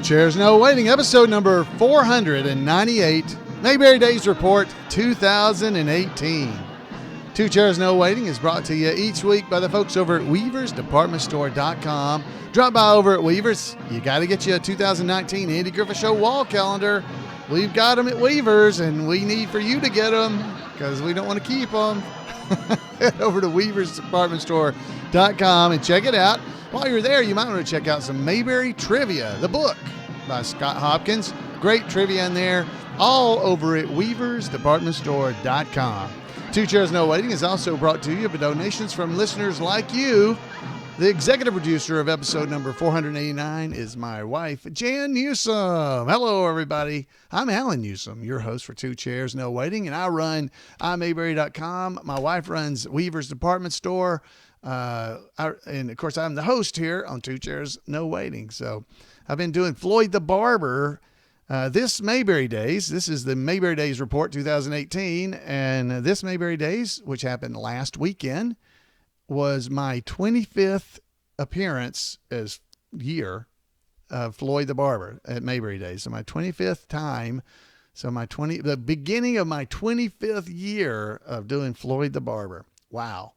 Chairs No Waiting, episode number 498, Mayberry Days Report 2018. Two Chairs No Waiting is brought to you each week by the folks over at weaversdepartmentstore.com. Drop by over at Weavers. You got to get you a 2019 Andy Griffith Show wall calendar. We've got them at Weavers, and we need for you to get them because we don't want to keep them. Head over to weaversdepartmentstore.com and check it out. While you're there, you might want to check out some Mayberry Trivia, the book by Scott Hopkins. Great trivia in there, all over at weaversdepartmentstore.com. Two Chairs No Waiting is also brought to you by donations from listeners like you. The executive producer of episode number 489 is my wife, Jan Newsom. Hello, everybody. I'm Alan Newsom, your host for Two Chairs No Waiting, and I run iMayberry.com. My wife runs Weaver's Department Store. And of course, I'm the host here on Two Chairs No Waiting. So I've been doing Floyd the Barber this Mayberry Days. This is the Mayberry Days Report 2018. And this Mayberry Days, which happened last weekend, was my 25th appearance as year of Floyd the Barber at Mayberry Days. So my 25th time. So the beginning of my 25th year of doing Floyd the Barber. Wow.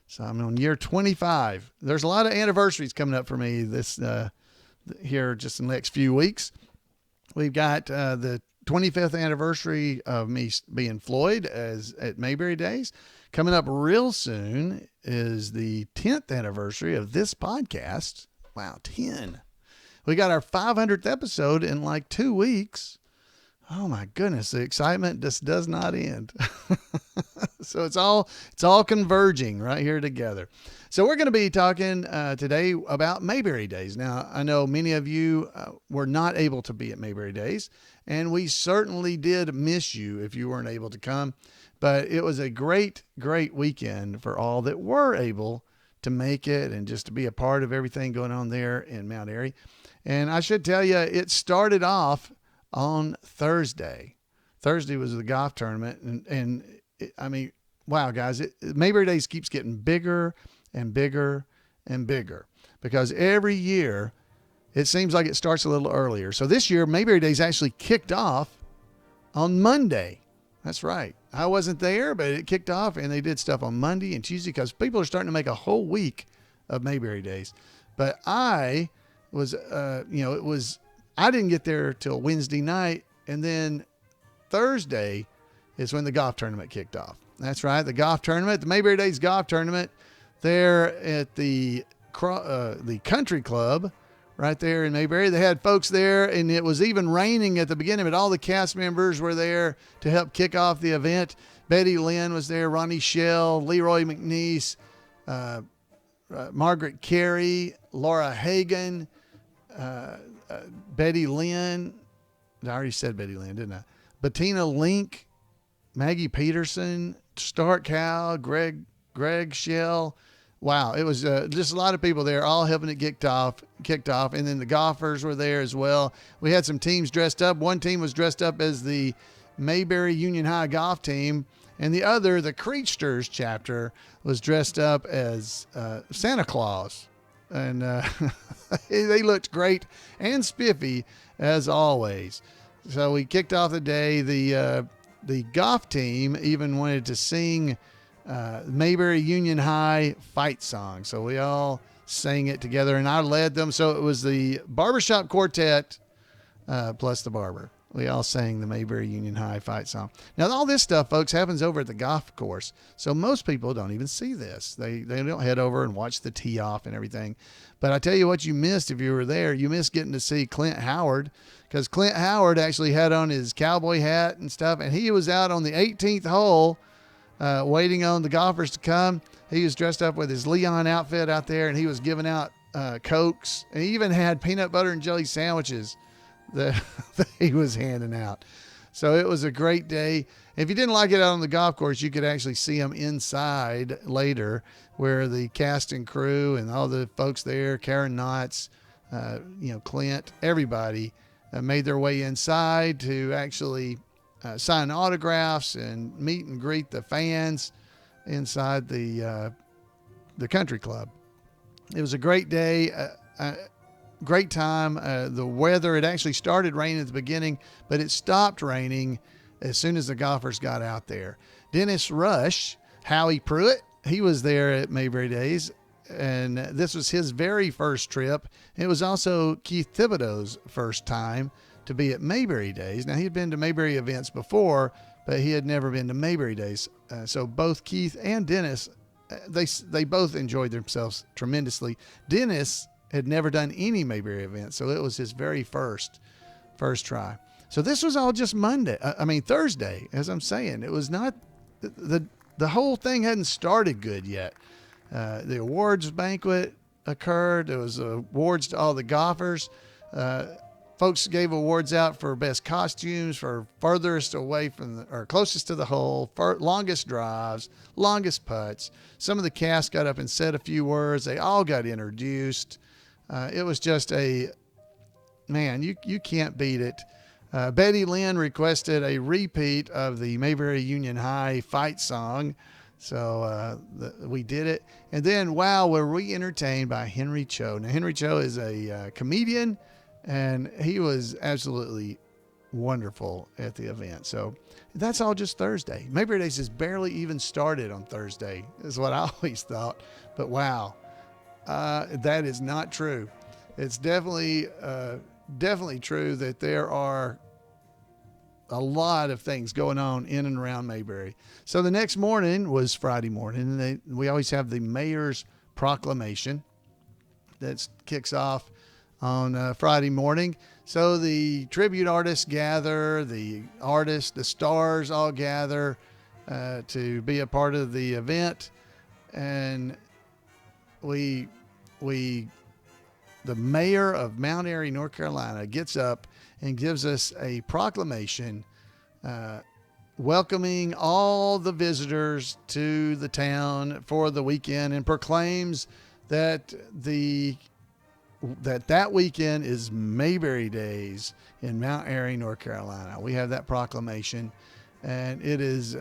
So I'm on year 25. There's a lot of anniversaries coming up for me this here just in the next few weeks. We've got the 25th anniversary of me being Floyd at Mayberry Days. Coming up real soon is the 10th anniversary of this podcast. Wow, 10. We got our 500th episode in like 2 weeks. Oh my goodness, the excitement just does not end. So it's all converging right here together. So we're going to be talking today about Mayberry Days. Now, I know many of you were not able to be at Mayberry Days, and we certainly did miss you if you weren't able to come. But it was a great, great weekend for all that were able to make it and just to be a part of everything going on there in Mount Airy. And I should tell you, it started off on Thursday. Thursday was the golf tournament. I mean, wow, guys, Mayberry Days keeps getting bigger and bigger and bigger because every year it seems like it starts a little earlier. So this year, Mayberry Days actually kicked off on Monday. That's right. I wasn't there, but it kicked off and they did stuff on Monday and Tuesday because people are starting to make a whole week of Mayberry Days. But I was, I didn't get there till Wednesday night, and then Thursday is when the golf tournament kicked off. That's right, the golf tournament, the Mayberry Days golf tournament, there at the country club right there in Mayberry. They had folks there, and it was even raining at the beginning, but all the cast members were there to help kick off the event. Betty Lynn was there, Ronnie Shell, Leroy McNeese, Margaret Carey, Laura Hagan, Betty Lynn. I already said Betty Lynn, didn't I? Bettina Link, Maggie Peterson, Stark Howe, Greg Shell. Wow, it was just a lot of people there, all helping it kicked off, and then the golfers were there as well. We had some teams dressed up. One team was dressed up as the Mayberry Union High golf team, and the other, the Creechsters chapter, was dressed up as Santa Claus. And they looked great and spiffy as always. So we kicked off the day. The golf team even wanted to sing Mayberry Union High fight song. So we all sang it together, and I led them. So it was the barbershop quartet plus the barber. We all sang the Mayberry Union High fight song. Now, all this stuff, folks, happens over at the golf course. So most people don't even see this. They don't head over and watch the tee off and everything. But I tell you what you missed if you were there. You missed getting to see Clint Howard, because Clint Howard actually had on his cowboy hat and stuff, and he was out on the 18th hole waiting on the golfers to come. He was dressed up with his Leon outfit out there, and he was giving out Cokes, and he even had peanut butter and jelly sandwiches that he was handing out. So it was a great day. If you didn't like it out on the golf course, you could actually see them inside later, where the cast and crew and all the folks there, Karen Knotts, Clint, everybody made their way inside to actually sign autographs and meet and greet the fans inside the country club. It was a great day. great time. The weather, it actually started raining at the beginning, but it stopped raining as soon as the golfers got out there. Dennis Rush, Howie Pruitt, he was there at Mayberry Days, and this was his very first trip. It was also Keith Thibodeau's first time to be at Mayberry Days. Now, he had been to Mayberry events before, but he had never been to Mayberry Days. So both Keith and Dennis, they both enjoyed themselves tremendously. Dennis had never done any Mayberry event, so it was his very first try. So this was all just Thursday, as I'm saying. It was not, the whole thing hadn't started good yet. The awards banquet occurred. There was awards to all the golfers. Folks gave awards out for best costumes, for furthest away from or closest to the hole, longest drives, longest putts. Some of the cast got up and said a few words. They all got introduced. It was just you can't beat it. Betty Lynn requested a repeat of the Mayberry Union High fight song. So we did it. And then, were we entertained by Henry Cho. Now, Henry Cho is a comedian, and he was absolutely wonderful at the event. So that's all just Thursday. Mayberry Days has barely even started on Thursday, is what I always thought. But wow, that is not true. It's definitely true that there are a lot of things going on in and around Mayberry. So the next morning was Friday morning, and we always have the mayor's proclamation that kicks off on Friday morning. So the tribute artists gather, the stars all gather to be a part of the event, and the mayor of Mount Airy, North Carolina, gets up and gives us a proclamation welcoming all the visitors to the town for the weekend, and proclaims that that weekend is Mayberry Days in Mount Airy, North Carolina. We have that proclamation, and it is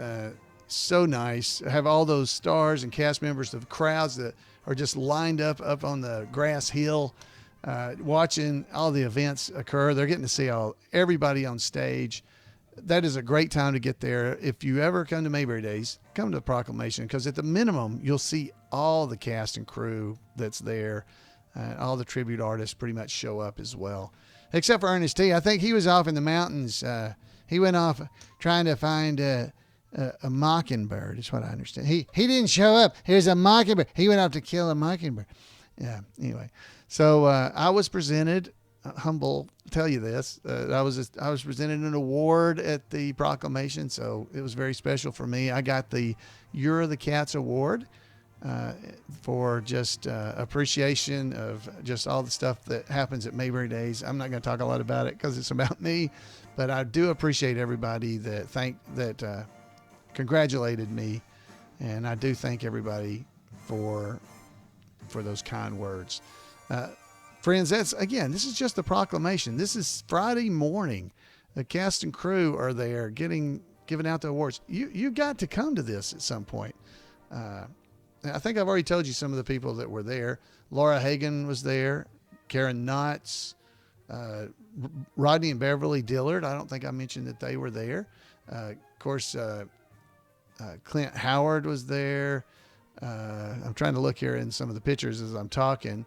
so nice. Have all those stars and cast members, of crowds that are just lined up on the grass hill, watching all the events occur. They're getting to see everybody on stage. That is a great time to get there. If you ever come to Mayberry Days, come to the proclamation, because at the minimum, you'll see all the cast and crew that's there. All the tribute artists pretty much show up as well, except for Ernest T. I think he was off in the mountains. He went off trying to find a mockingbird, is what I understand. He didn't show up. Here's a mockingbird. He went off to kill a mockingbird. Yeah. Anyway, so I was presented. Humble, tell you this. I was presented an award at the proclamation, so it was very special for me. I got the You're the Cats award for just appreciation of just all the stuff that happens at Mayberry Days. I'm not going to talk a lot about it because it's about me, but I do appreciate everybody that congratulated me, and I do thank everybody for those kind words. Friends, this is just the proclamation. This is Friday morning. The cast and crew are there giving out the awards. You got to come to this at some point. I think I've already told you some of the people that were there. Laura Hagan was there, Karen Knotts, Rodney and Beverly Dillard. I don't think I mentioned that they were there. Of course, Clint Howard was there. I'm trying to look here in some of the pictures as I'm talking.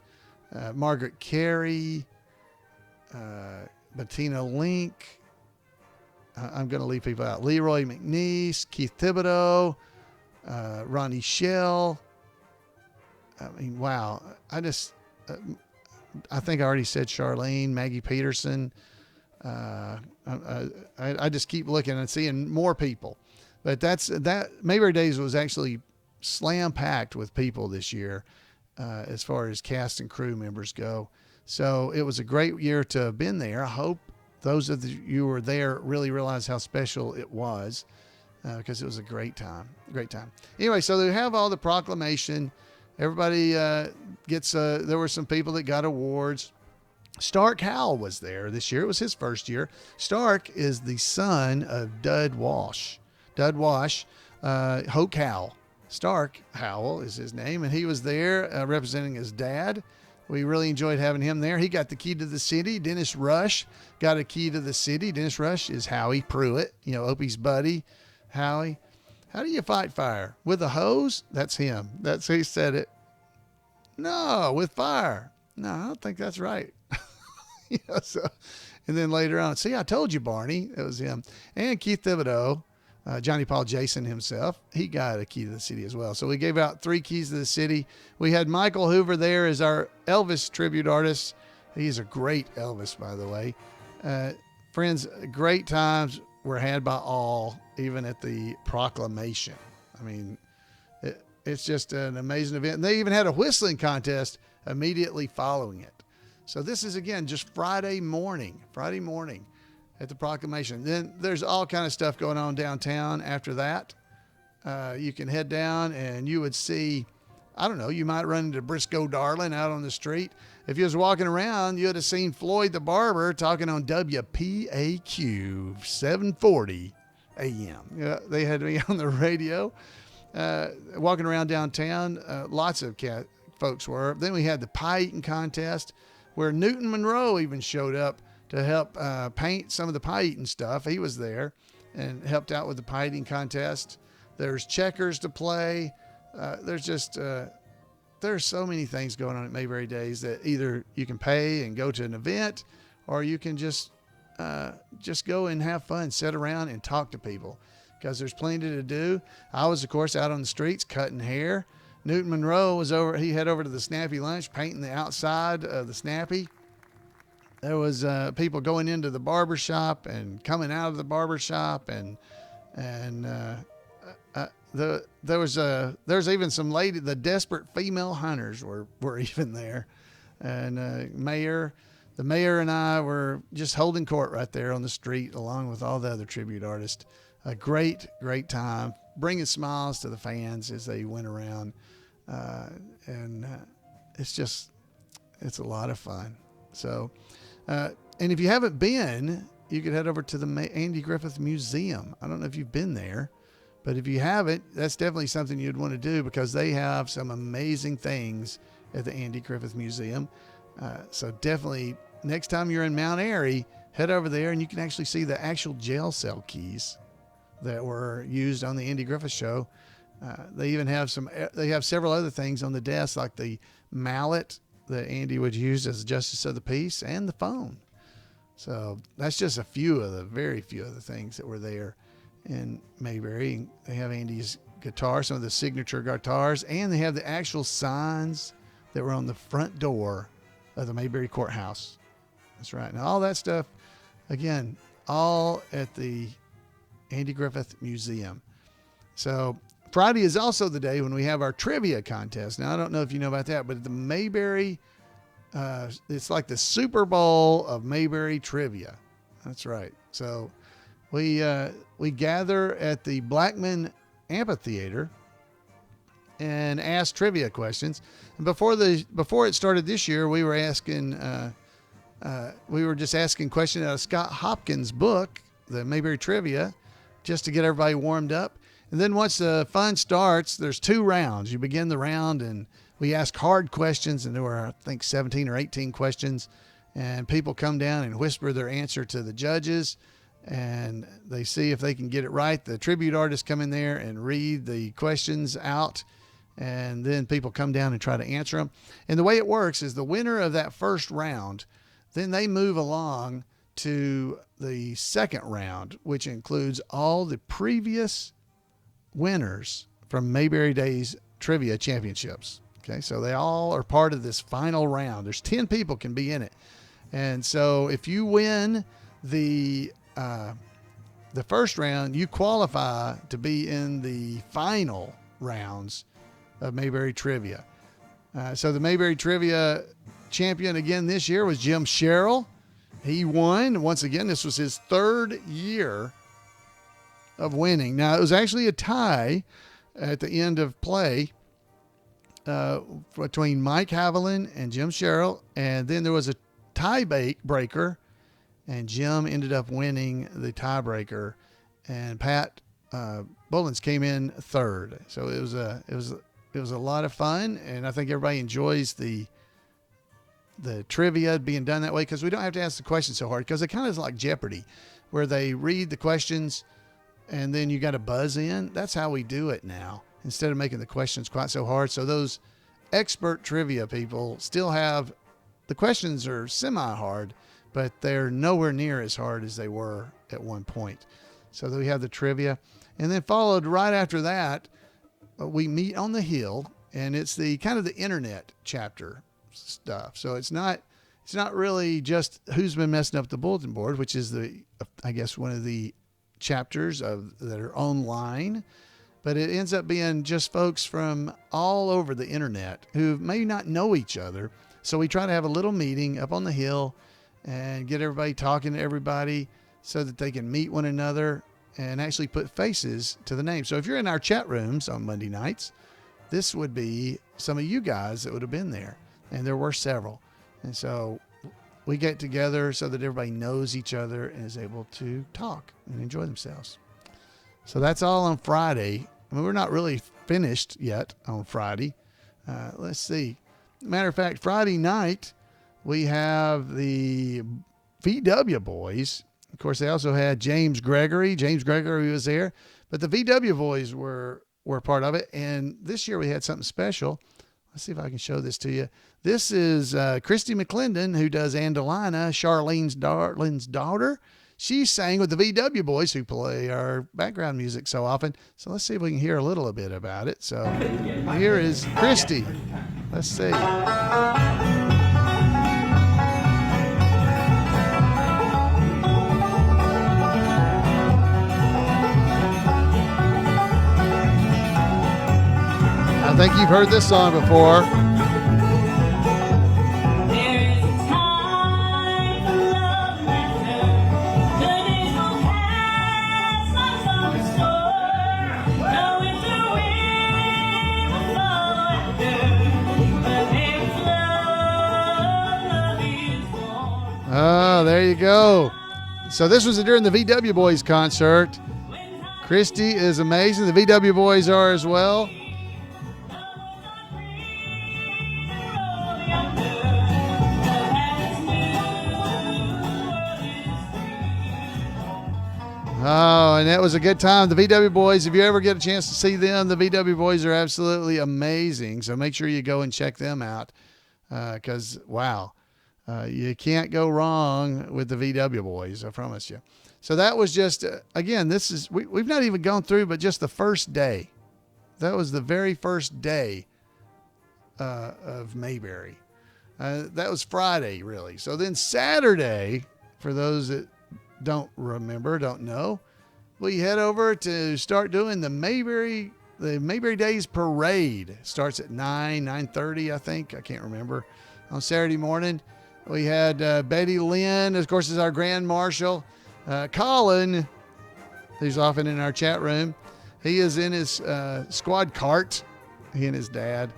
Margaret Carey, Bettina Link. I'm going to leave people out. Leroy McNeese, Keith Thibodeau, Ronnie Shell. I mean, wow. I think I already said Charlene, Maggie Peterson. I just keep looking and seeing more people. But Mayberry Days was actually slam packed with people this year, as far as cast and crew members go. So it was a great year to have been there. I hope those of you who were there really realize how special it was, because it was a great time. Anyway, so they have all the proclamation. Everybody gets, there were some people that got awards. Stark Howell was there this year. It was his first year. Stark is the son of Dud Wash, Hoke Howell. Stark Howell is his name, and he was there representing his dad, We really enjoyed having him there. He got the key to the city. Dennis Rush got a key to the city. Dennis Rush is Howie Pruitt, Opie's buddy, Howie. How do you fight fire? With a hose? That's him. That's who said it. No, with fire. No, I don't think that's right. And then later on, see, I told you, Barney. It was him. And Keith Thibodeau, Johnny Paul Jason himself, he got a key to the city as well. So we gave out 3 keys to the city. We had Michael Hoover there as our Elvis tribute artist. He's a great Elvis, by the way. Friends, great times were had by all, even at the Proclamation. I mean, it's just an amazing event. And they even had a whistling contest immediately following it. So this is, again, just Friday morning at the Proclamation. Then there's all kind of stuff going on downtown after that. You can head down and you would see, I don't know, you might run into Briscoe Darling out on the street. If you was walking around, you would have seen Floyd the Barber talking on WPAQ 740 AM. They had me on the radio, walking around downtown. Lots of folks were. Then we had the pie eating contest where Newton Monroe even showed up to help paint some of the pie eating stuff. He was there and helped out with the pie eating contest. There's checkers to play. There's so many things going on at Mayberry Days that either you can pay and go to an event, or you can just go and have fun, sit around and talk to people, because there's plenty to do. I was, of course, out on the streets cutting hair. Newton Monroe was he head over to the Snappy Lunch, painting the outside of the Snappy. There was people going into the barber shop and coming out of the barber shop, there's even some the desperate female hunters were even there, and the mayor and I were just holding court right there on the street along with all the other tribute artists. A great time, bringing smiles to the fans as they went around, it's a lot of fun. So, and if you haven't been, you could head over to the Andy Griffith Museum. I don't know if you've been there, but if you haven't, that's definitely something you'd want to do, because they have some amazing things at the Andy Griffith Museum. So definitely next time you're in Mount Airy, head over there and you can actually see the actual jail cell keys that were used on the Andy Griffith show. They even have several other things on the desk, like the mallet that Andy would use as a justice of the peace, and the phone. So that's just very few of the things that were there in Mayberry. They have Andy's guitar, some of the signature guitars, and they have the actual signs that were on the front door of the Mayberry Courthouse. That's right. Now all that stuff, again, all at the Andy Griffith Museum. So Friday is also the day when we have our trivia contest. Now, I don't know if you know about that, but at the Mayberry, it's like the Super Bowl of Mayberry trivia. That's right. So we gather at the Blackman Amphitheater and ask trivia questions. And before it started this year, we were just asking questions out of Scott Hopkins' book, the Mayberry Trivia, just to get everybody warmed up. And then once the fun starts, there's 2 rounds. You begin the round and we ask hard questions, and there were, I think, 17 or 18 questions, and people come down and whisper their answer to the judges, and they see if they can get it right. The tribute artists come in there and read the questions out, and then people come down and try to answer them. And the way it works is the winner of that first round, then they move along to the second round, which includes all the previous winners from Mayberry Days Trivia Championships. Okay, so they all are part of this final round. There's 10 people can be in it. And so if you win the first round, you qualify to be in the final rounds of Mayberry Trivia. So the Mayberry Trivia champion again this year was Jim Sherrill. He won. Once again, this was his 3rd year of winning. Now, it was actually a tie at the end of play between Mike Haviland and Jim Sherrill, and then there was a tie-breaker, and Jim ended up winning the tiebreaker, and Pat Bullens came in 3rd. So it was a lot of fun, and I think everybody enjoys the the trivia being done that way, because we don't have to ask the questions so hard, because it kind of is like Jeopardy, where they read the questions and then you got to buzz in. That's how we do it now, instead of making the questions quite so hard. So those expert trivia people still have, the questions are semi-hard, but they're nowhere near as hard as they were at one point. So we have the trivia, and then followed right after that, we meet on the Hill, and it's the kind of the internet chapter stuff. So it's not really just who's been messing up the bulletin board, which is I guess one of the chapters that are online, but it ends up being just folks from all over the internet who may not know each other. So we try to have a little meeting up on the Hill and get everybody talking to everybody so that they can meet one another and actually put faces to the name. So if you're in our chat rooms on Monday nights, this would be some of you guys that would have been there, and there were several. And so we get together so that everybody knows each other and is able to talk and enjoy themselves. So that's all on Friday. I mean, we're not really finished yet on Friday. Let's see. Matter of fact, Friday night, we have the VW boys. Of course, they also had James Gregory. James Gregory was there, but the VW boys were part of it. And this year we had something special. Let's see if I can show this to you. This is Christy McClendon, who does Andalina, Charlene's daughter. She sang with the VW boys, who play our background music so often. So let's see if we can hear a little bit about it. So here is Christy. Let's see. I think you've heard this song before. Oh, there you go. So this was during the VW Boys concert. Christy is amazing. The VW Boys are as well. Oh, and that was a good time. The VW Boys, if you ever get a chance to see them, the VW Boys are absolutely amazing. So make sure you go and check them out, because, wow, you can't go wrong with the VW Boys, I promise you. So that was just, again, we've not even gone through, but just the first day. That was the very first day of Mayberry. That was Friday, really. So then Saturday, for those that don't know, we head over to start doing the Mayberry Days parade. Starts at 9:30, I think. I can't remember. On Saturday morning, we had Betty Lynn, of course, is our Grand Marshal. Colin, who's often in our chat room, he is in his squad cart, he and his dad.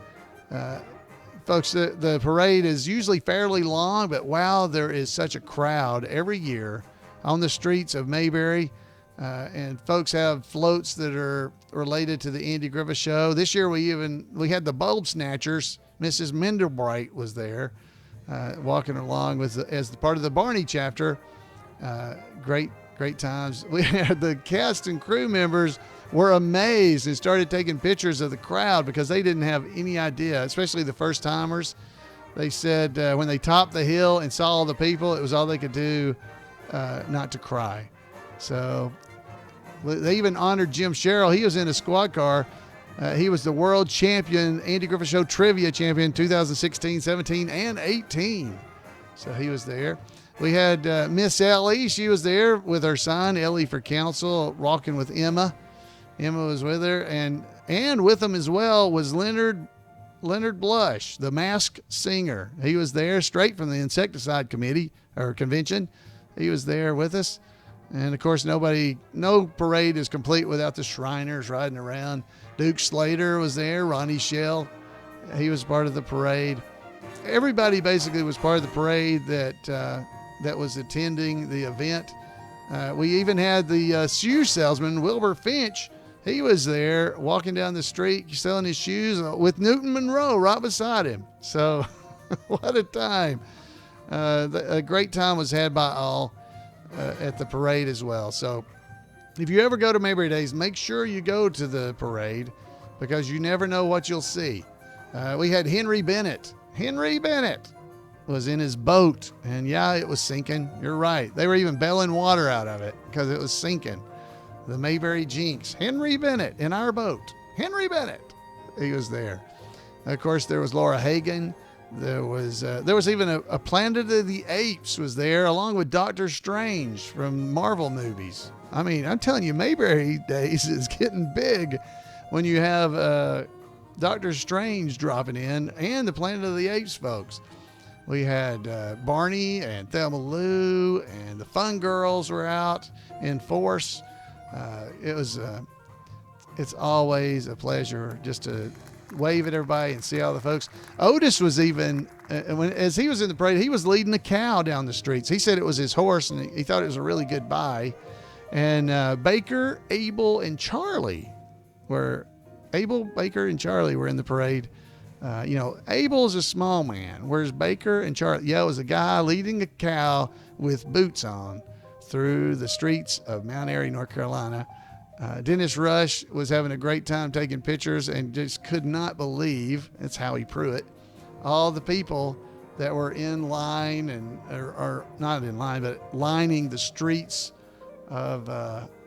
Folks, the parade is usually fairly long, but wow, there is such a crowd every year on the streets of Mayberry, and folks have floats that are related to the Andy Griffith Show. This year we had the Bulb Snatchers. Mrs. Mendelbright was there, walking along as part of the Barney chapter. Great times. We had the cast and crew members were amazed and started taking pictures of the crowd because they didn't have any idea, especially the first timers. They said when they topped the hill and saw all the people, it was all they could do not to cry. So they even honored Jim Sherrill. He was in a squad car. He was the world champion, Andy Griffith Show trivia champion, 2016, 17, and 18. So he was there. We had Miss Ellie. She was there with her son, Ellie for Council, rocking with Emma. Emma was with her. And with them as well was Leonard Blush, the masked singer. He was there straight from the insecticide convention. He was there with us. And of course, no parade is complete without the Shriners riding around. Duke Slater was there. Ronnie Shell, he was part of the parade. Everybody basically was part of the parade that was attending the event. We even had the shoe salesman, Wilbur Finch. He was there walking down the street selling his shoes with Newton Monroe right beside him. So What a time. A great time was had by all at the parade as well. So if you ever go to Mayberry Days, make sure you go to the parade because you never know what you'll see. We had Henry Bennett. Henry Bennett was in his boat, and yeah, it was sinking. You're right. They were even bailing water out of it because it was sinking. The Mayberry Jinx. Henry Bennett in our boat. Henry Bennett. He was there. Of course, there was Laura Hagen. There was even a Planet of the Apes was there, along with Doctor Strange from Marvel movies. I mean, I'm telling you, Mayberry Days is getting big when you have Doctor Strange dropping in and the Planet of the Apes folks. We had Barney and Thelma Lou, and the Fun Girls were out in force. It's always a pleasure just to wave at everybody and see all the folks. Otis was even, as he was in the parade, he was leading a cow down the streets. He said it was his horse, and he thought it was a really good buy. And Baker, Abel, and Charlie Baker and Charlie were in the parade. Abel's a small man, whereas Baker and Charlie, it was a guy leading a cow with boots on through the streets of Mount Airy, North Carolina. Dennis Rush was having a great time taking pictures and just could not believe, it's Howie Pruitt, all the people that were in line or not in line, but lining the streets of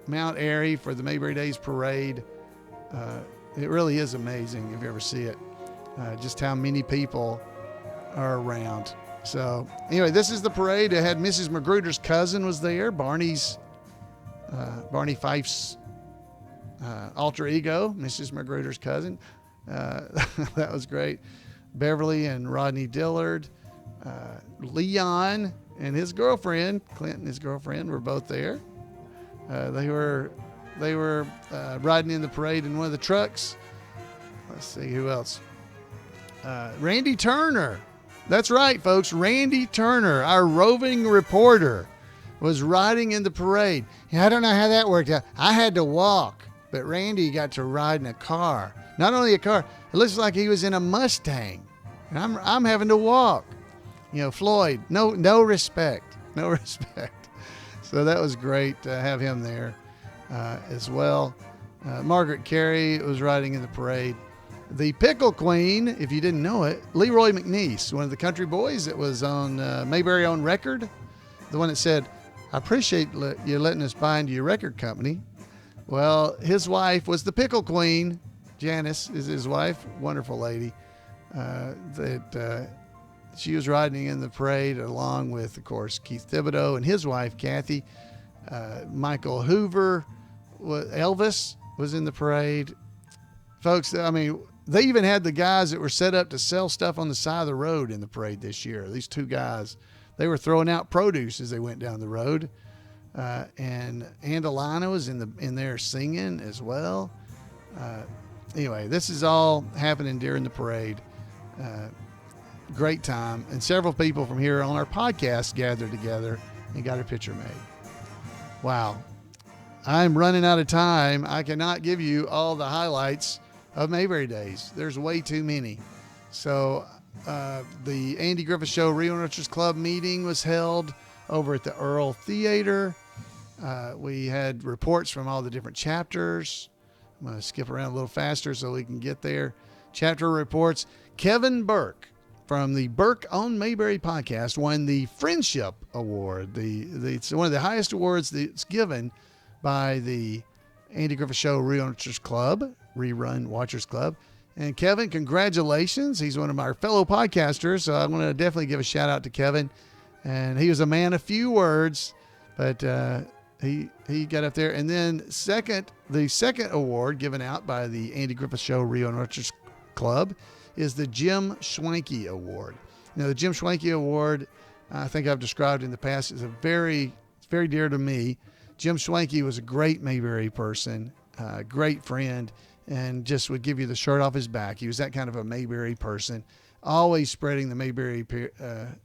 Mount Airy for the Mayberry Days parade. It really is amazing if you ever see it, just how many people are around. So anyway, this is the parade. It had Mrs. Magruder's cousin was there, Barney Fife's alter ego, Mrs. Magruder's cousin. That was great. Beverly and Rodney Dillard, Leon and his girlfriend, Clint and his girlfriend, were both there. They were riding in the parade in one of the trucks. Let's see who else. Randy Turner. That's right, folks. Randy Turner, our roving reporter, was riding in the parade. I don't know how that worked out. I had to walk, but Randy got to ride in a car. Not only a car, it looks like he was in a Mustang, and I'm having to walk. Floyd, no respect. So that was great to have him there as well. Margaret Carey was riding in the parade. The Pickle Queen, if you didn't know it, Leroy McNeese, one of the country boys that was on Mayberry on Record, the one that said, "I appreciate you letting us buy into your record company." Well, his wife was the Pickle Queen. Janice is his wife, wonderful lady. She was riding in the parade along with, of course, Keith Thibodeau and his wife, Kathy. Michael Hoover, Elvis was in the parade. Folks, I mean, they even had the guys that were set up to sell stuff on the side of the road in the parade this year. These two guys, they were throwing out produce as they went down the road. And Andalina was in there singing as well. Anyway, this is all happening during the parade. Great time. And several people from here on our podcast gathered together and got a picture made. Wow. I'm running out of time. I cannot give you all the highlights of Mayberry Days. There's way too many. So the Andy Griffith Show Reunions Club meeting was held over at the Earl Theater. We had reports from all the different chapters. I'm going to skip around a little faster so we can get there. Chapter reports. Kevin Burke from the Burke on Mayberry podcast won the Friendship Award. It's one of the highest awards that's given by the Andy Griffith Show Rerun Watchers Club. And Kevin, congratulations. He's one of our fellow podcasters, so I want to definitely give a shout out to Kevin. And he was a man of few words, but he got up there. And then the second award given out by the Andy Griffith Show Rerun Watchers Club is the Jim Schwanke Award. Now, the Jim Schwanke Award, I think I've described in the past, is very dear to me. Jim Schwanke was a great Mayberry person, great friend, and just would give you the shirt off his back. He was that kind of a Mayberry person, always spreading the Mayberry, the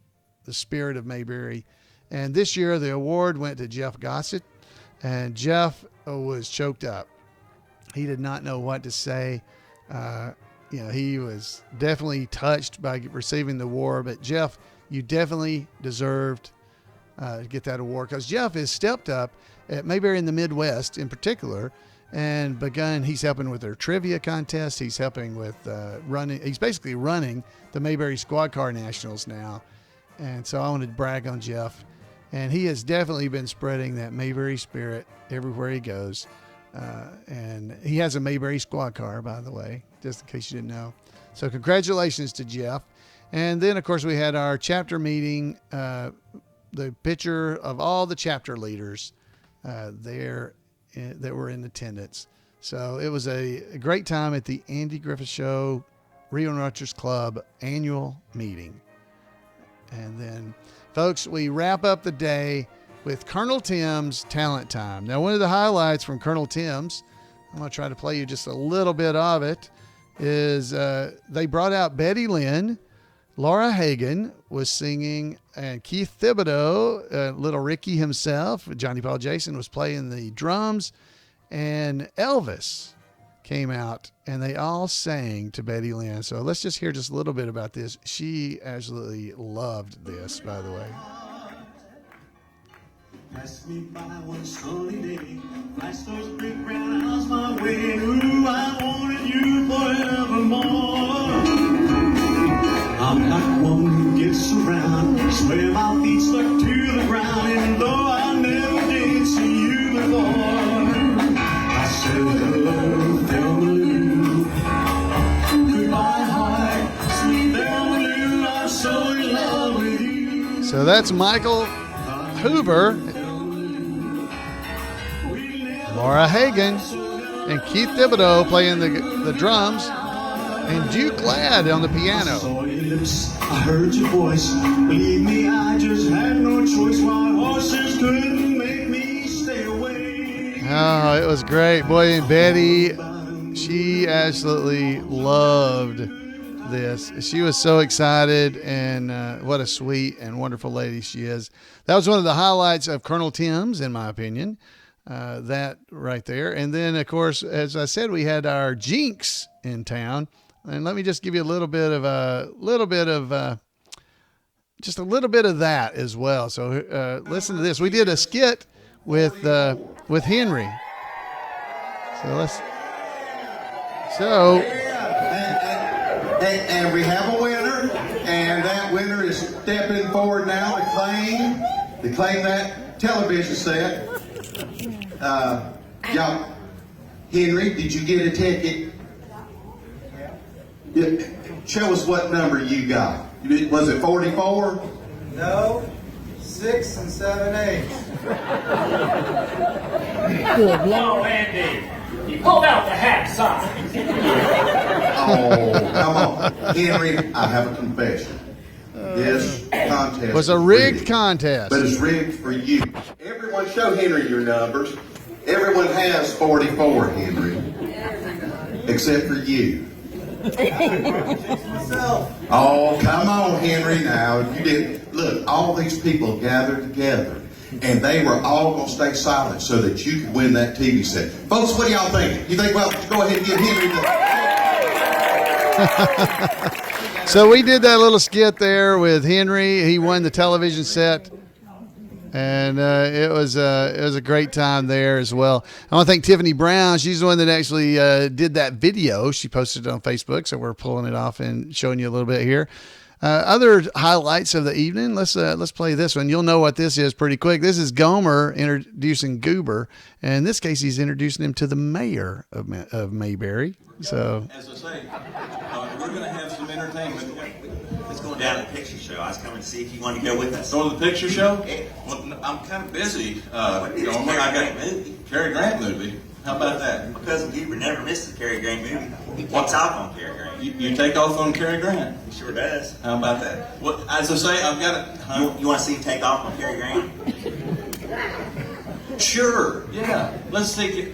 spirit of Mayberry. And this year, the award went to Jeff Gossett, and Jeff was choked up. He did not know what to say. he was definitely touched by receiving the award. But Jeff, you definitely deserved to get that award, because Jeff has stepped up at Mayberry in the Midwest in particular, and he's helping with their trivia contest. He's helping with he's basically running the Mayberry Squad Car Nationals now. And so I wanted to brag on Jeff. And he has definitely been spreading that Mayberry spirit everywhere he goes. And he has a Mayberry squad car, by the way, just in case you didn't know. So congratulations to Jeff. And then, of course, we had our chapter meeting, the picture of all the chapter leaders there that were in attendance. So it was a great time at the Andy Griffith Show Rio Ranchers Club annual meeting. And then, folks, we wrap up the day with Colonel Tim's Talent Time. Now, one of the highlights from Colonel Tim's, I'm going to try to play you just a little bit of it, is they brought out Betty Lynn. Laura Hagen was singing, and Keith Thibodeau, Little Ricky himself, Johnny Paul Jason was playing the drums, and Elvis came out, and they all sang to Betty Lynn. So let's just hear just a little bit about this. She absolutely loved this, by the way. Pass me by one sunny day, flash those big brown eyes my way. Ooh, I wanted you forevermore. I'm like one who gets around, swear my feet stuck to the ground, and though I never did see you before, I said hello, Thelma Lou. Goodbye, heart, sweet Thelma Lou, I'm so in love with you. So that's Michael Hoover, Laura Hagen, and Keith Thibodeau playing the drums, and Duke Ladd on the piano. I heard your voice. Believe me, I just had no choice. My horses couldn't make me stay away. Oh, it was great. Boy, and Betty, she absolutely loved this. She was so excited, and what a sweet and wonderful lady she is. That was one of the highlights of Colonel Tim's, in my opinion. That right there. And then, of course, as I said, we had our Jinx in town. And let me just give you just a little bit of that as well. So listen to this. We did a skit with Henry. And we have a winner, and that winner is stepping forward now to claim that television set. Y'all, Henry, did you get a ticket? Yeah. Show us what number you got. Was it 44? No, 6 and 7 8. Oh, Andy, you pulled out the half size. Oh, come on. Henry, I have a confession. This contest was a rigged contest. But it's rigged for you. Everyone show Henry your numbers. Everyone has 44, Henry. Except for you. Oh, come on, Henry, now. You didn't. Look, all these people gathered together, and they were all going to stay silent so that you could win that TV set. Folks, what do y'all think? You think, well, go ahead and give Henry the... So we did that little skit there with Henry. He won the television set. And it was a great time there as well. I want to thank Tiffany Brown. She's the one that actually did that video. She posted it on Facebook, so we're pulling it off and showing you a little bit here. Other highlights of the evening. Let's play this one. You'll know what this is pretty quick. This is Gomer introducing Goober, and in this case, he's introducing him to the mayor of Mayberry. So, as I say, we're going to have some entertainment. Let's go down to the picture show. I was coming to see if you wanted to go with us. Go to the picture show? Yeah. Well, I'm kind of busy. Cary Grant movie. Cary Grant movie. How about that? My cousin Huber never misses a Cary Grant movie. He takes off on Cary Grant. You take off on Cary Grant? He sure does. How about that? Well, as I say, I've got it. You want to see him take off on Cary Grant? Sure. Yeah. Let's take it.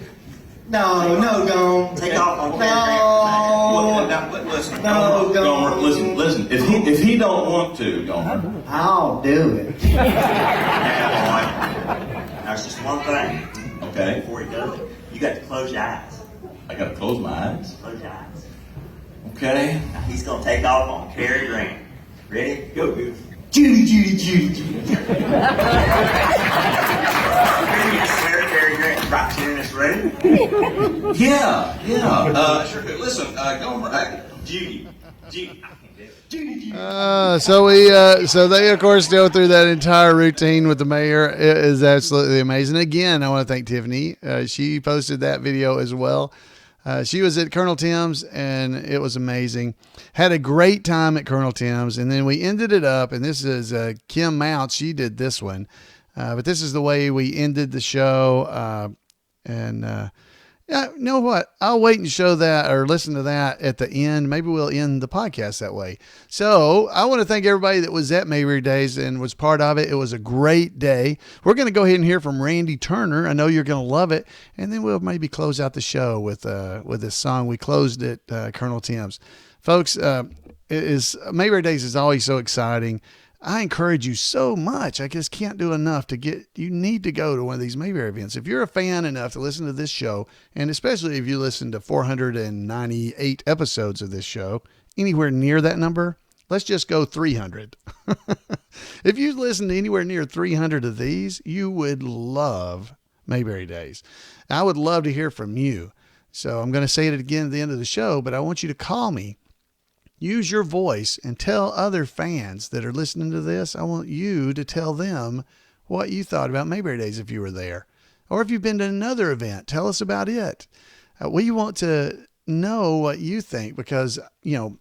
No, don't. Take off on Cary Grant. Well, now, listen. No, Gomer, listen. If he don't want to, Gomer. I'll do it. Now, boy, there's just one thing. Okay. Before he does it, you got to close your eyes. I got to close my eyes. Close your eyes. Okay? Now he's gonna take off on Cary Grant. Ready? Go, Goose. Judy, Judy, Judy, Judy. Swear Cary Grant right here in this room. Yeah. Sure. Listen, Gomer, Judy. Judy. I can do it. Judy, Judy. So they of course go through that entire routine with the mayor. It is absolutely amazing. Again, I want to thank Tiffany. She posted that video as well. She was at Colonel Tim's and it was amazing. Had a great time at Colonel Tim's, and then we ended it up. And this is Kim Mounts. She did this one, but this is the way we ended the show. Yeah, you know what? I'll wait and show that or listen to that at the end. Maybe we'll end the podcast that way. So I want to thank everybody that was at Mayberry Days and was part of it. It was a great day. We're going to go ahead and hear from Randy Turner. I know you're going to love it. And then we'll maybe close out the show with this song. We closed at Colonel Tim's. Folks, Mayberry Days is always so exciting. I encourage you so much. I just can't do enough you need to go to one of these Mayberry events. If you're a fan enough to listen to this show, and especially if you listen to 498 episodes of this show, anywhere near that number, let's just go 300. If you listen to anywhere near 300 of these, you would love Mayberry Days. I would love to hear from you. So I'm going to say it again at the end of the show, but I want you to call me. Use your voice and tell other fans that are listening to this. I want you to tell them what you thought about Mayberry Days if you were there. Or if you've been to another event, tell us about it. We want to know what you think because, I'm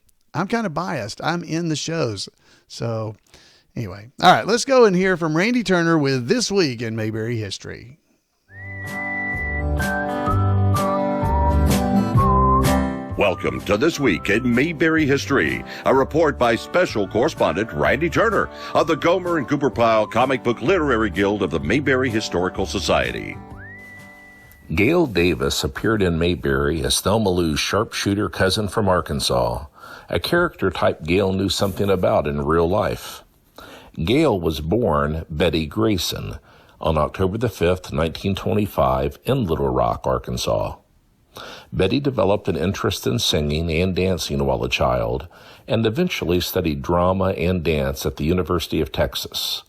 kind of biased. I'm in the shows. So anyway, all right, let's go and hear from Randy Turner with This Week in Mayberry History. Welcome to This Week in Mayberry History, a report by special correspondent Randy Turner of the Gomer and Cooper Pyle Comic Book Literary Guild of the Mayberry Historical Society. Gail Davis appeared in Mayberry as Thelma Lou's sharpshooter cousin from Arkansas, a character type Gail knew something about in real life. Gail was born Betty Grayson on October the 5th, 1925 in Little Rock, Arkansas. Betty developed an interest in singing and dancing while a child, and eventually studied drama and dance at the University of Texas.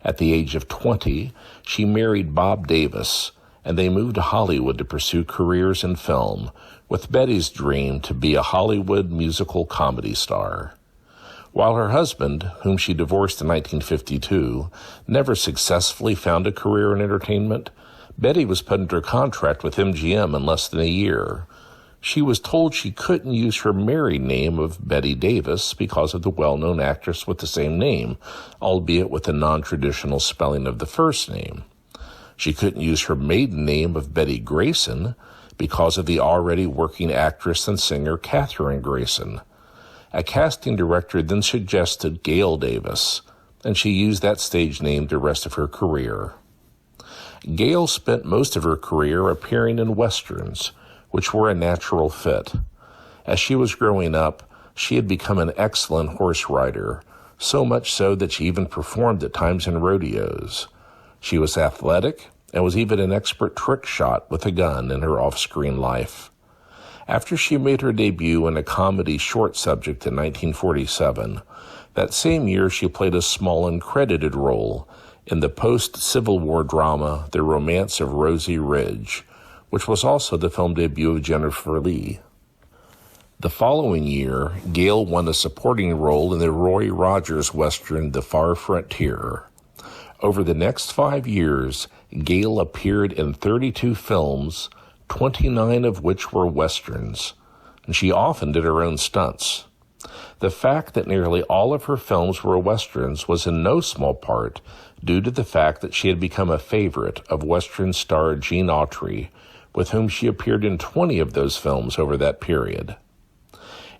At the age of 20, she married Bob Davis, and they moved to Hollywood to pursue careers in film, with Betty's dream to be a Hollywood musical comedy star. While her husband, whom she divorced in 1952, never successfully found a career in entertainment, Betty was put under contract with MGM in less than a year. She was told she couldn't use her married name of Betty Davis because of the well-known actress with the same name, albeit with a non-traditional spelling of the first name. She couldn't use her maiden name of Betty Grayson because of the already working actress and singer Katherine Grayson. A casting director then suggested Gail Davis, and she used that stage name the rest of her career. Gail spent most of her career appearing in westerns, which were a natural fit. As she was growing up, she had become an excellent horse rider, so much so that she even performed at times in rodeos. She was athletic and was even an expert trick shot with a gun in her off-screen life. After she made her debut in a comedy short subject in 1947, that same year she played a small uncredited role in the post-Civil War drama The Romance of Rosie Ridge, which was also the film debut of Jennifer Lee. The following year, Gail won a supporting role in the Roy Rogers western The Far Frontier. Over the next 5 years, Gail appeared in 32 films, 29 of which were westerns, and she often did her own stunts. The fact that nearly all of her films were westerns was in no small part due to the fact that she had become a favorite of western star Gene Autry, with whom she appeared in 20 of those films over that period.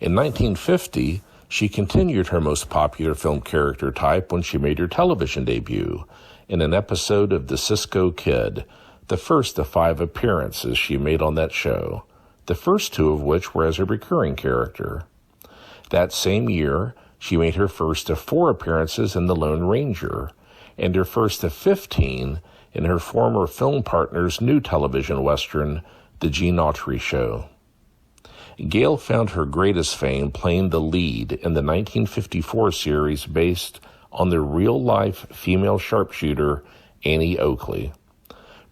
In 1950, she continued her most popular film character type when she made her television debut in an episode of The Cisco Kid, the first of 5 appearances she made on that show, the first 2 of which were as a recurring character. That same year, she made her first of 4 appearances in The Lone Ranger, and her first of 15 in her former film partner's new television western, The Gene Autry Show. Gail found her greatest fame playing the lead in the 1954 series based on the real-life female sharpshooter Annie Oakley.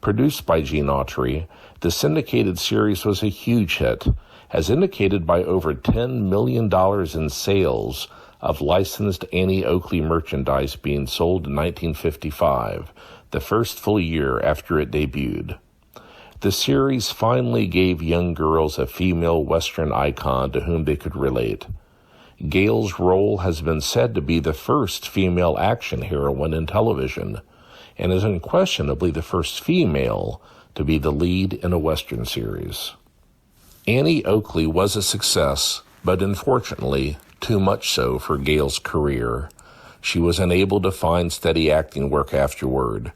Produced by Gene Autry, the syndicated series was a huge hit, as indicated by over $10 million in sales of licensed Annie Oakley merchandise being sold in 1955, the first full year after it debuted. The series finally gave young girls a female Western icon to whom they could relate. Gail's role has been said to be the first female action heroine in television, and is unquestionably the first female to be the lead in a Western series. Annie Oakley was a success, but unfortunately, too much so for Gail's career. She was unable to find steady acting work afterward.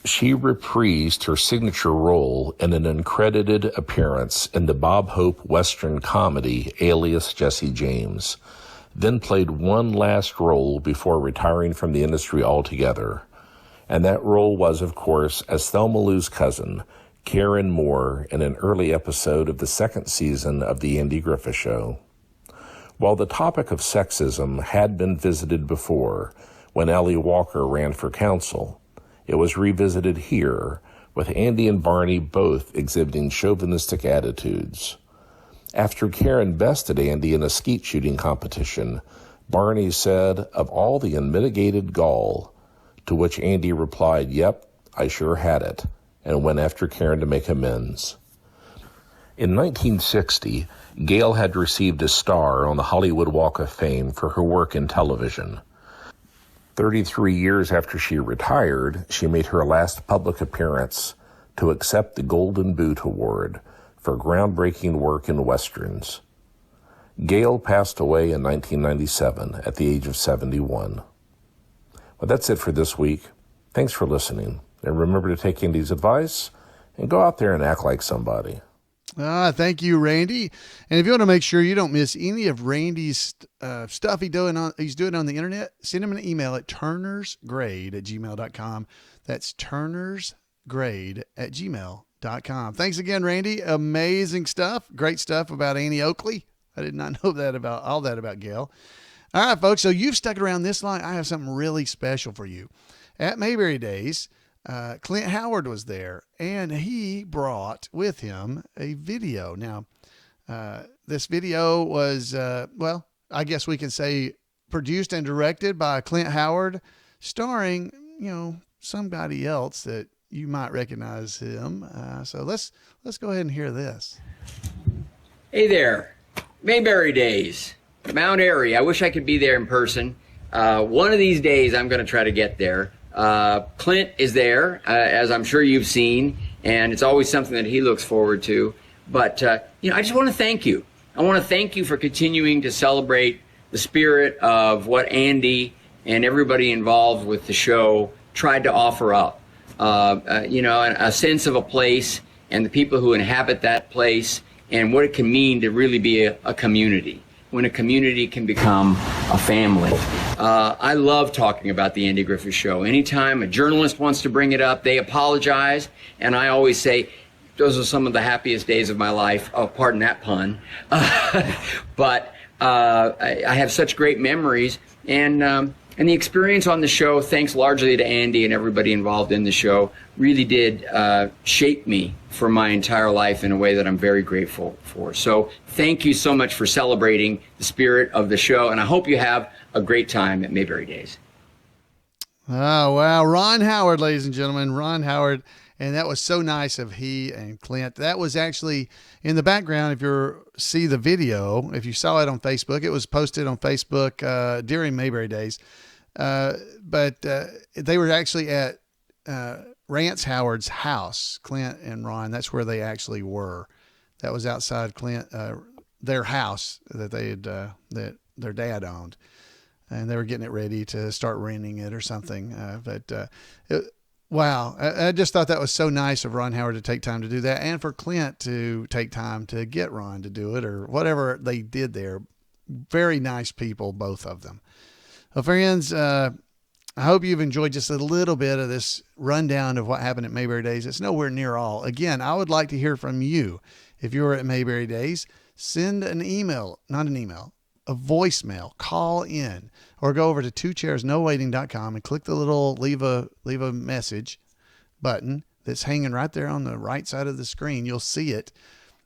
She reprised her signature role in an uncredited appearance in the Bob Hope Western comedy Alias Jesse James, then played one last role before retiring from the industry altogether. And that role was, of course, as Thelma Lou's cousin, Karen Moore, in an early episode of the second season of The Andy Griffith Show. While the topic of sexism had been visited before when Ellie Walker ran for council, it was revisited here, with Andy and Barney both exhibiting chauvinistic attitudes. After Karen bested Andy in a skeet shooting competition, Barney said, "Of all the unmitigated gall," to which Andy replied, "Yep, I sure had it," and went after Karen to make amends. In 1960, Gail had received a star on the Hollywood Walk of Fame for her work in television. 33 years after she retired, she made her last public appearance to accept the Golden Boot Award for groundbreaking work in Westerns. Gail passed away in 1997 at the age of 71. Well, that's it for this week. Thanks for listening. And remember to take Andy's advice and go out there and act like somebody. Thank you, Randy. And if you want to make sure you don't miss any of Randy's stuff he's doing on the internet, send him an email at turnersgrade@gmail.com. That's turnersgrade@gmail.com. Thanks again, Randy. Amazing stuff. Great stuff about Annie Oakley. I did not know all that about Gail. All right, folks. So you've stuck around this long. I have something really special for you. At Mayberry Days, Clint Howard was there, and he brought with him a video. Now, this video was, I guess we can say produced and directed by Clint Howard, starring, somebody else that you might recognize him. So let's go ahead and hear this. Hey there, Mayberry Days, Mount Airy. I wish I could be there in person. One of these days I'm going to try to get there. Clint is there, as I'm sure you've seen, and it's always something that he looks forward to. But, I just want to thank you. I want to thank you for continuing to celebrate the spirit of what Andy and everybody involved with the show tried to offer up. A sense of a place and the people who inhabit that place and what it can mean to really be a community, when a community can become a family. I love talking about the Andy Griffith Show. Anytime a journalist wants to bring it up, they apologize, and I always say, those are some of the happiest days of my life. Oh, pardon that pun. But I have such great memories, and the experience on the show, thanks largely to Andy and everybody involved in the show, really did shape me for my entire life in a way that I'm very grateful for. So thank you so much for celebrating the spirit of the show, and I hope you have a great time at Mayberry Days. Oh, wow. Ron Howard, ladies and gentlemen, Ron Howard. And that was so nice of he and Clint. That was actually in the background. If you see the video, if you saw it on Facebook, it was posted on Facebook during Mayberry Days. But they were actually at Rance Howard's house, Clint and Ron. That's where they actually were. That was outside Clint, their house that they had, that their dad owned. And they were getting it ready to start renting it or something. Wow. I just thought that was so nice of Ron Howard to take time to do that, and for Clint to take time to get Ron to do it, or whatever they did there. Very nice people, both of them. Well, friends, I hope you've enjoyed just a little bit of this rundown of what happened at Mayberry Days. It's nowhere near all. Again, I would like to hear from you. If you were at Mayberry Days, send a voicemail, call in, or go over to twochairsnowaiting.com and click the little leave a message button that's hanging right there on the right side of the screen. You'll see it.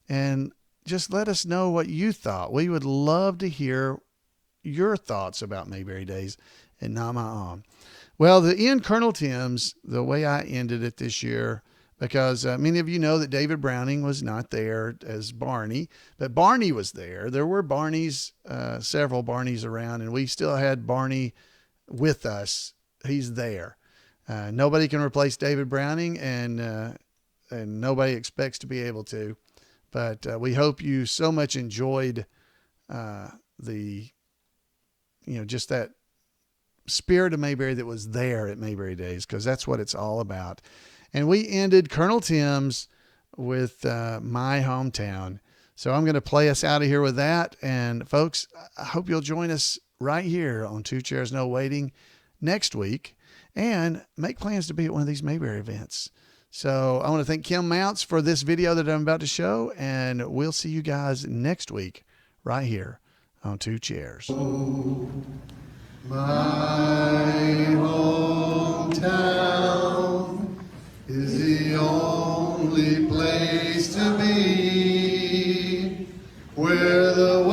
And just let us know what you thought. We would love to hear your thoughts about Mayberry Days and Nama. Well, the end Colonel Tim's, the way I ended it this year, because many of you know that David Browning was not there as Barney, but Barney was there. There were Barneys, several Barneys around, and we still had Barney with us. He's there. Nobody can replace David Browning, and nobody expects to be able to. But we hope you so much enjoyed just that spirit of Mayberry that was there at Mayberry Days, because that's what it's all about. And we ended Colonel Tim's with My Hometown. So I'm going to play us out of here with that. And folks, I hope you'll join us right here on Two Chairs No Waiting next week and make plans to be at one of these Mayberry events. So I want to thank Kim Mounts for this video that I'm about to show, and we'll see you guys next week right here on Two Chairs. My hometown is the only place to be where the